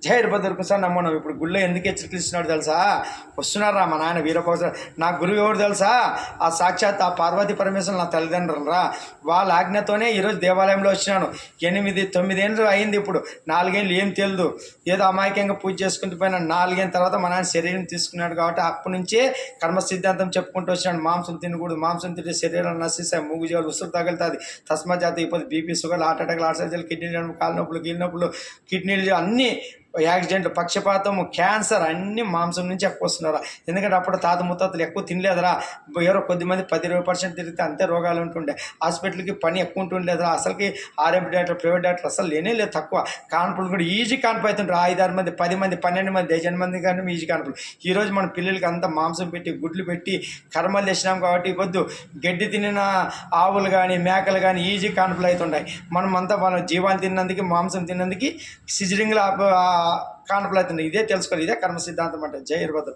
జై వీరభద్రకు సార్ నమ్మనం. ఇప్పుడు గుళ్ళో ఎందుకు హెచ్చరికలిస్తున్నాడు తెలుసా? వస్తున్నారా మా నాయన వీరభద్ర, నా గురువు ఎవరు తెలుసా? ఆ సాక్షాత్ ఆ పార్వతీ పరమేశ్వరులు నా తల్లిదండ్రులు రా. వాళ్ళ ఆజ్ఞతోనే ఈరోజు దేవాలయంలో వచ్చినాను. 8-9 ఏళ్ళు అయింది. ఇప్పుడు 4 ఏళ్ళు ఏం తెలియదు, ఏదో అమాయకంగా పూజ చేసుకుంటూ పోయినా. 4 ఏళ్ళ తర్వాత మా నాయన శరీరం తీసుకున్నాడు కాబట్టి అప్పటి నుంచే కర్మ సిద్ధాంతం చెప్పుకుంటూ వచ్చినాడు. మాంసం తినకూడదు, మాంసం తింటే శరీరం నశిస్తాయి, మూగుజాలు ఉసురు తగులుతుంది, తస్మజాతి ఇప్పుడు BP, sugar, heart attack, heart surgery, kidney కాళ్ళ నొప్పులు, కీళ్ళ నొప్పులు, కిడ్నీలు అన్నీ యాక్సిడెంట్, పక్షపాతము, క్యాన్సర్ అన్నీ మాంసం నుంచి ఎక్కువ వస్తున్నారా. ఎందుకంటే అప్పుడు తాత ముత్తాతలు ఎక్కువ తినలేదురా. ఎవరో కొద్దిమంది 10-20% తిరిగితే అంతే రోగాలు ఉంటుండే. హాస్పిటల్కి పని ఎక్కువ ఉంటుండేదిరా. అసలుకి ఆర్ఎంపీ డాక్టర్, ప్రైవేట్ డాక్టర్ అసలు లేనే లేదు, తక్కువ. కాన్పులు కూడా ఈజీ కాన్పు అవుతుంటారు. 5-6 మంది, 10 మంది, 12 మంది, 18 మంది కానీ ఈజీ కాన్పులు. ఈరోజు మన పిల్లలకి అంతా మాంసం పెట్టి, గుడ్లు పెట్టి కర్మలు తెచ్చినాం కాబట్టి పొద్దు గడ్డి తినిన ఆవులు కానీ మేకలు కానీ ఈజీ కాన్పులు అవుతుంటాయి. మనం అంతా మన జీవాలు తిన్నందుకు, మాంసం తిన్నందుకు సిజరింగ్లో కాన్పులు అవుతుంది. ఇదే తెలుసుకోవాలి, ఇదే కర్మ సిద్ధాంతం అంటే. జై వీరభద్ర.